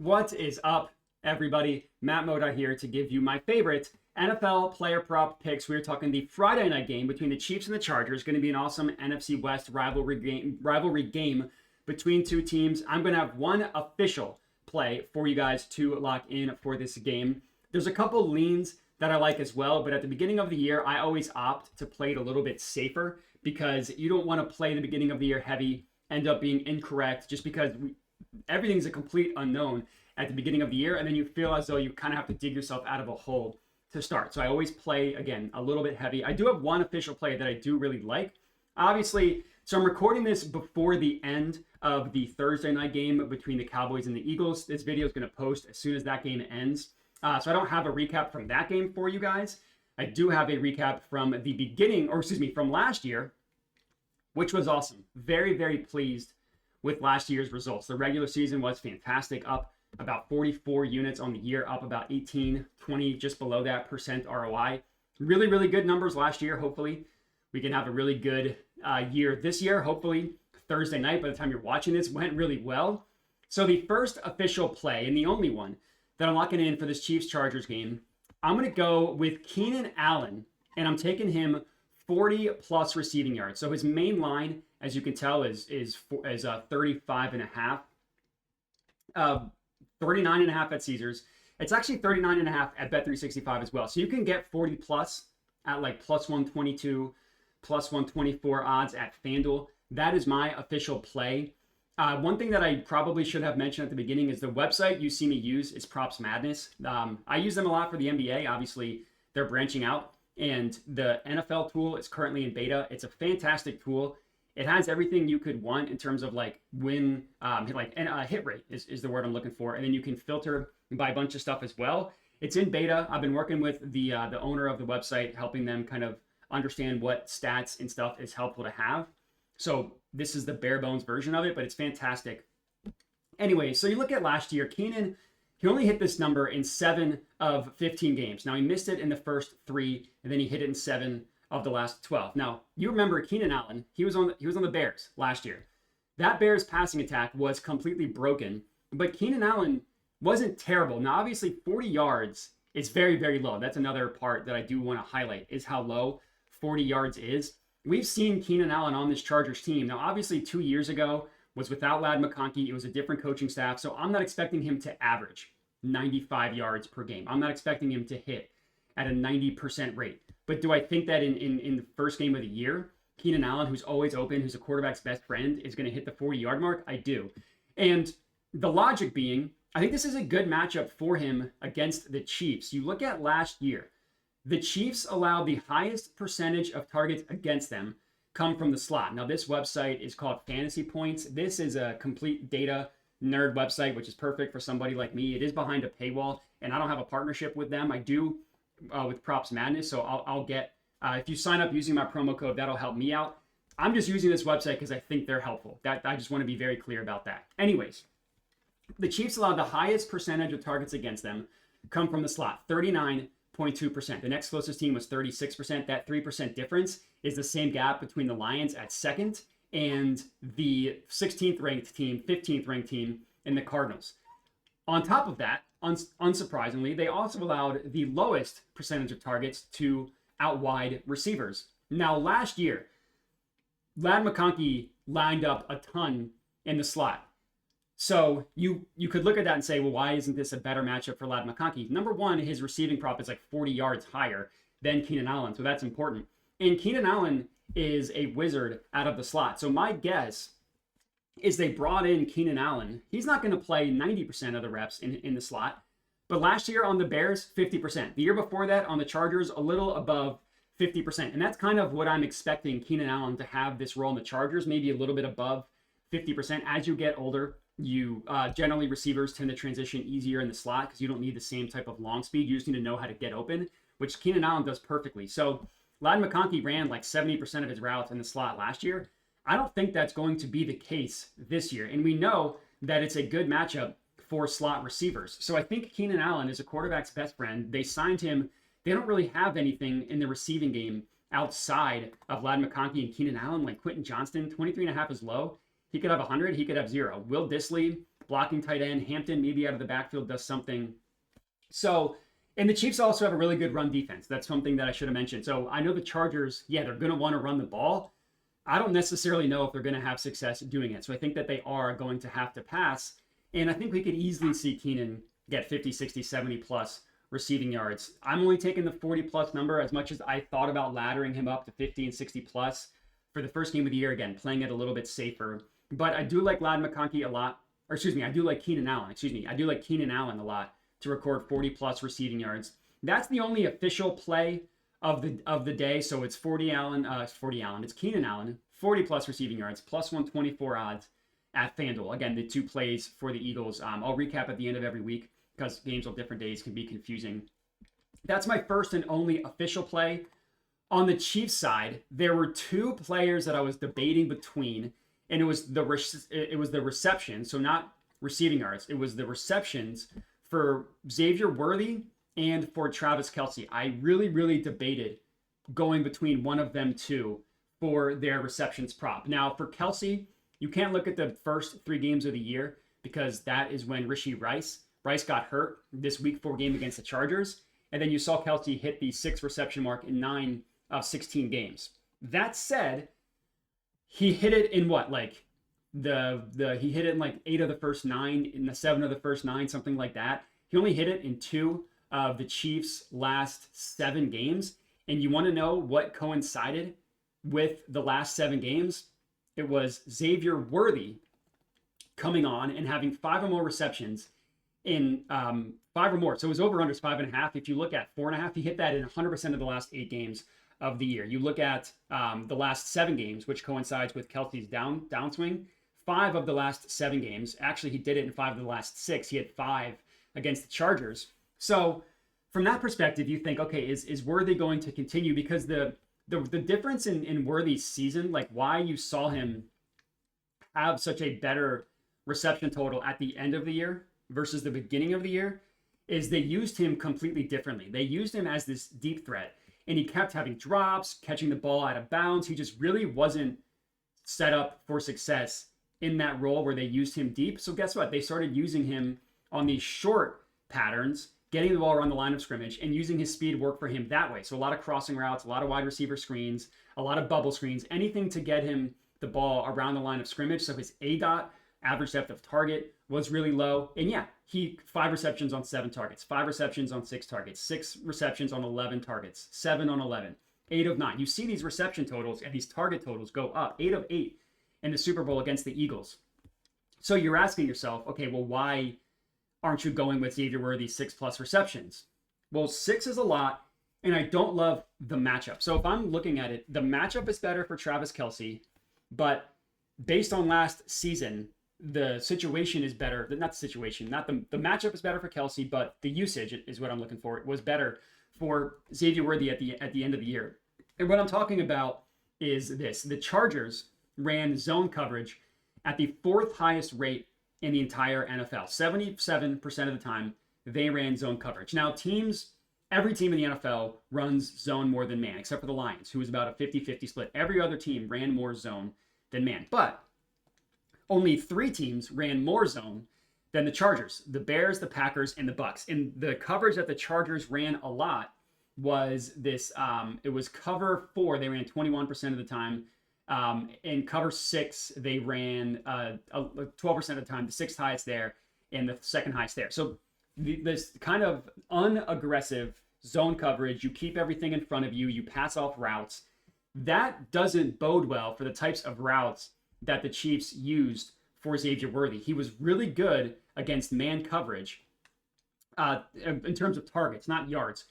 What is up, everybody? Matt Moda here to give you my favorite NFL player prop picks. We're talking the Friday night game between the Chiefs and the Chargers. Going to be an awesome NFC West rivalry game between two teams. I'm going to have one official play for you guys to lock in for this game. There's a couple leans that I like as well, but at the beginning of the year, I always opt to play it a little bit safer because you don't want to play the beginning of the year heavy, end up being incorrect just because everything's a complete unknown at the beginning of the year, and then you feel as though you kind of have to dig yourself out of a hole to start. So I always play, again, a little bit heavy. I do have one official play that I do really like. Obviously, so I'm recording this before the end of the Thursday night game between the Cowboys and the Eagles. This video is going to post as soon as that game ends. So I don't have a recap from that game for you guys. I do have a recap from the beginning, from last year, which was awesome. Very, very pleased with last year's results. The regular season was fantastic, up about 44 units on the year, up about 18, 20, just below that percent ROI. Really, really good numbers last year. Hopefully we can have a really good year this year. Hopefully Thursday night, by the time you're watching this, went really well. So the first official play, and the only one that I'm locking in for this Chiefs-Chargers game, I'm going to go with Keenan Allen, and I'm taking him 40 plus receiving yards. So his main line, as you can tell, is 35 and a half, 39 and a half at Caesars. It's actually 39 and a half at Bet365 as well. So you can get 40 plus at like plus 122, plus 124 odds at FanDuel. That is my official play. One thing that I probably should have mentioned at the beginning is the website you see me use is Props Madness. I use them a lot for the NBA. Obviously, they're branching out. And the NFL tool is currently in beta. It's a fantastic tool. It has everything you could want in terms of like hit rate is the word I'm looking for. And then you can filter by a bunch of stuff as well. It's in beta. I've been working with the owner of the website, helping them kind of understand what stats and stuff is helpful to have. So this is the bare bones version of it, but it's fantastic. Anyway, so you look at last year, Keenan, he only hit this number in 7 of 15 games. Now, he missed it in the first 3, and then he hit it in 7 of the last 12. Now, you remember Keenan Allen, he was on the Bears last year. That Bears passing attack was completely broken, but Keenan Allen wasn't terrible. Now, obviously, 40 yards is very, very low. That's another part that I do want to highlight, is how low 40 yards is. We've seen Keenan Allen on this Chargers team. Now, obviously, 2 years ago was without Ladd McConkey. It was a different coaching staff, so I'm not expecting him to average 95 yards per game. I'm not expecting him to hit at a 90% rate. But do I think that in the first game of the year, Keenan Allen, who's always open, who's a quarterback's best friend, is going to hit the 40-yard mark? I do. And the logic being, I think this is a good matchup for him against the Chiefs. You look at last year, the Chiefs allowed the highest percentage of targets against them come from the slot. Now, this website is called Fantasy Points. This is a complete data nerd website, which is perfect for somebody like me. It is behind a paywall, and I don't have a partnership with them. I do with Props Madness, so I'll get, if you sign up using my promo code, that'll help me out. I'm just using this website because I think they're helpful. I just want to be very clear about that. Anyways, the Chiefs allowed the highest percentage of targets against them come from the slot, 39.2%. The next closest team was 36%. That 3% difference is the same gap between the Lions at second and the 16th ranked team, 15th ranked team in the Cardinals. On top of that, unsurprisingly, they also allowed the lowest percentage of targets to out wide receivers. Now, last year, Ladd McConkey lined up a ton in the slot. So you could look at that and say, well, why isn't this a better matchup for Ladd McConkey? Number one, his receiving prop is like 40 yards higher than Keenan Allen, so that's important. And Keenan Allen is a wizard out of the slot. So my guess is they brought in Keenan Allen. He's not going to play 90% of the reps in the slot. But last year on the Bears, 50%. The year before that on the Chargers, a little above 50%. And that's kind of what I'm expecting Keenan Allen to have this role in the Chargers, maybe a little bit above 50%. As you get older, you generally receivers tend to transition easier in the slot because you don't need the same type of long speed. You just need to know how to get open, which Keenan Allen does perfectly. So Ladd McConkey ran like 70% of his routes in the slot last year. I don't think that's going to be the case this year. And we know that it's a good matchup for slot receivers. So I think Keenan Allen is a quarterback's best friend. They signed him. They don't really have anything in the receiving game outside of Ladd McConkey and Keenan Allen. Like Quentin Johnston, 23.5 is low. He could have 100. He could have 0. Will Dissly blocking tight end. Hampton maybe out of the backfield does something. So, and the Chiefs also have a really good run defense. That's something that I should have mentioned. So I know the Chargers, yeah, they're going to want to run the ball. I don't necessarily know if they're going to have success doing it. So I think that they are going to have to pass. And I think we could easily see Keenan get 50, 60, 70 plus receiving yards. I'm only taking the 40 plus number, as much as I thought about laddering him up to 50 and 60 plus for the first game of the year. Again, playing it a little bit safer. But I do like Ladd McConkey a lot. Or excuse me, I do like Keenan Allen. I do like Keenan Allen a lot to record 40 plus receiving yards. That's the only official play of the day. So it's 40 Allen. It's Keenan Allen, 40 plus receiving yards, plus 124 odds at FanDuel. Again, the two plays for the Eagles. I'll recap at the end of every week because games on different days can be confusing. That's my first and only official play. On the Chiefs side, there were two players that I was debating between, and it was the reception, so not receiving yards. It was the receptions for Xavier Worthy and for Travis Kelce. I really debated going between one of them two for their receptions prop. Now, for Kelce, you can't look at the first 3 games of the year because that is when Rice got hurt this week 4 game against the Chargers. And then you saw Kelce hit the 6 reception mark in 9 of 16 games. That said, he hit it in what? Like he hit it in like 8 of the first 9, in the 7 of the first 9, something like that. He only hit it in 2 of the Chiefs' last 7 games. And you want to know what coincided with the last 7 games? It was Xavier Worthy coming on and having 5 or more receptions in 5 or more. So it was over under 5.5. If you look at 4.5, he hit that in 100% of the last 8 games of the year. You look at the last 7 games, which coincides with Kelce's downswing. 5 of the last 7 games. Actually, he did it in 5 of the last 6. He had 5 against the Chargers. So from that perspective, you think, okay, is Worthy going to continue? Because the difference in Worthy's season, like why you saw him have such a better reception total at the end of the year versus the beginning of the year, is they used him completely differently. They used him as this deep threat, and he kept having drops, catching the ball out of bounds. He just really wasn't set up for success in that role where they used him deep. So guess what? They started using him on these short patterns, getting the ball around the line of scrimmage and using his speed work for him that way. So a lot of crossing routes, a lot of wide receiver screens, a lot of bubble screens, anything to get him the ball around the line of scrimmage. So his ADOT, average depth of target, was really low. And yeah, he 5 receptions on 7 targets, 5 receptions on 6 targets, 6 receptions on 11 targets, 7 on 11, 8 of 9. You see these reception totals and these target totals go up, 8 of 8 in the Super Bowl against the Eagles. So you're asking yourself, okay, well, why aren't you going with Xavier Worthy 6+ receptions? Well, 6 is a lot, and I don't love the matchup. So if I'm looking at it, the matchup is better for Travis Kelce, but based on last season, the situation is better. Not the situation, not the matchup is better for Kelce, but the usage is what I'm looking for. It was better for Xavier Worthy at the end of the year. And what I'm talking about is this. The Chargers ran zone coverage at the 4th highest rate in the entire NFL. 77% of the time, they ran zone coverage. Now, every team in the NFL runs zone more than man, except for the Lions, who was about a 50-50 split. Every other team ran more zone than man. But only 3 teams ran more zone than the Chargers: the Bears, the Packers, and the Bucks. And the coverage that the Chargers ran a lot was this. It was cover 4. They ran 21% of the time. In cover 6, they ran 12% of the time, the 6th highest there and the 2nd highest there. So this kind of unaggressive zone coverage, you keep everything in front of you, you pass off routes. That doesn't bode well for the types of routes that the Chiefs used for Xavier Worthy. He was really good against man coverage in terms of targets, not yards.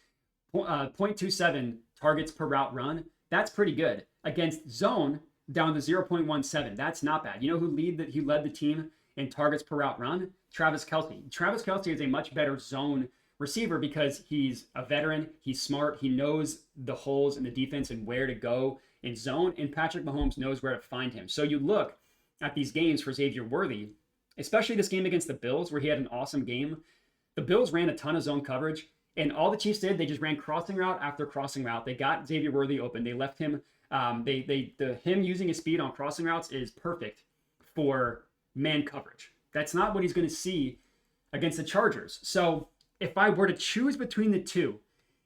0.27 targets per route run. That's pretty good. Against zone, down to 0.17. That's not bad. You know who led the team in targets per route run? Travis Kelce. Travis Kelce is a much better zone receiver because he's a veteran, he's smart, he knows the holes in the defense and where to go in zone, and Patrick Mahomes knows where to find him. So you look at these games for Xavier Worthy, especially this game against the Bills where he had an awesome game. The Bills ran a ton of zone coverage, and all the Chiefs did, they just ran crossing route after crossing route. They got Xavier Worthy open. They left him. Him using his speed on crossing routes is perfect for man coverage. That's not what he's going to see against the Chargers. So if I were to choose between the two,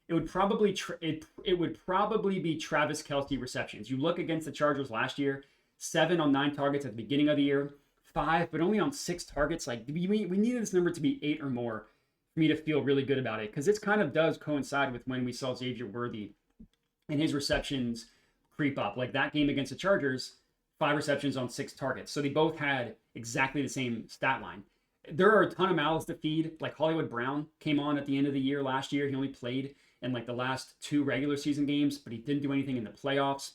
it would probably it would probably be Travis Kelce receptions. You look against the Chargers last year, 7 on 9 targets at the beginning of the year, 5, but only on 6 targets. Like we needed this number to be 8 or more for me to feel really good about it, because it kind of does coincide with when we saw Xavier Worthy and his receptions creep up. Like that game against the Chargers, 5 receptions on 6 targets. So they both had exactly the same stat line. There are a ton of mouths to feed. Like Hollywood Brown came on at the end of the year last year. He only played in like the last 2 regular season games, but he didn't do anything in the playoffs.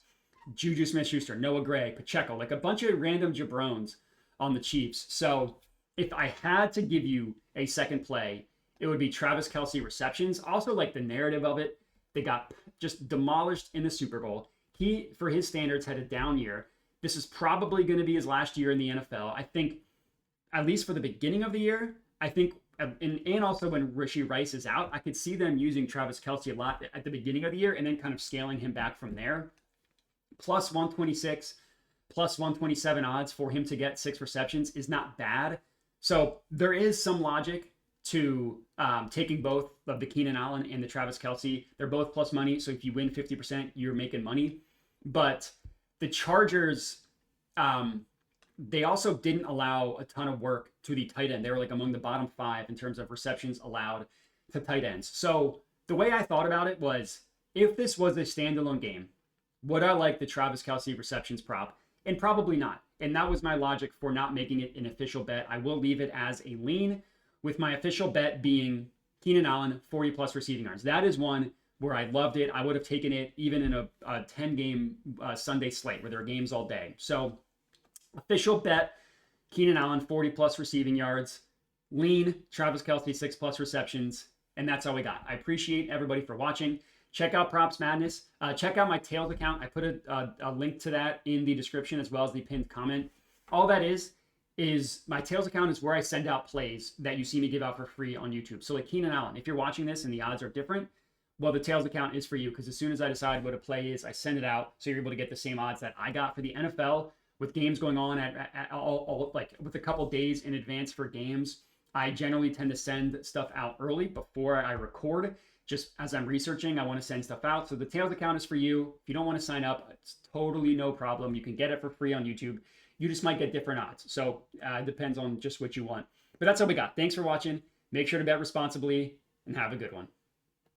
Juju Smith-Schuster, Noah Gray, Pacheco, like a bunch of random jabrones on the Chiefs. So if I had to give you a second play, it would be Travis Kelce receptions. Also, like the narrative of it, they got just demolished in the Super Bowl. He, for his standards, had a down year. This is probably going to be his last year in the NFL. I think, at least for the beginning of the year, I think, and also when Rashee Rice is out, I could see them using Travis Kelce a lot at the beginning of the year and then kind of scaling him back from there. Plus 126, plus 127 odds for him to get 6 receptions is not bad. So there is some logic to taking both of the Keenan Allen and the Travis Kelce. They're both plus money, so if you win 50%, you're making money. But the Chargers, they also didn't allow a ton of work to the tight end. They were like among the bottom 5 in terms of receptions allowed to tight ends. So the way I thought about it was, if this was a standalone game, would I like the Travis Kelce receptions prop? And probably not. And that was my logic for not making it an official bet. I will leave it as a lean, with my official bet being Keenan Allen, 40 plus receiving yards. That is one where I loved it. I would have taken it even in a 10-game Sunday slate where there are games all day. So official bet, Keenan Allen, 40 plus receiving yards. Lean, Travis Kelce, 6 plus receptions. And that's all we got. I appreciate everybody for watching. Check out Props Madness. Check out my Tails account. I put a link to that in the description as well as the pinned comment. All that is my Tails account is where I send out plays that you see me give out for free on YouTube. So like Keenan Allen, if you're watching this and the odds are different, well, the Tails account is for you, because as soon as I decide what a play is, I send it out so you're able to get the same odds that I got for the NFL with games going on at all like with a couple days in advance for games. I generally tend to send stuff out early before I record. Just as I'm researching, I want to send stuff out. So the Tails account is for you. If you don't want to sign up, it's totally no problem. You can get it for free on YouTube. You just might get different odds. So it depends on just what you want. But that's all we got. Thanks for watching. Make sure to bet responsibly and have a good one.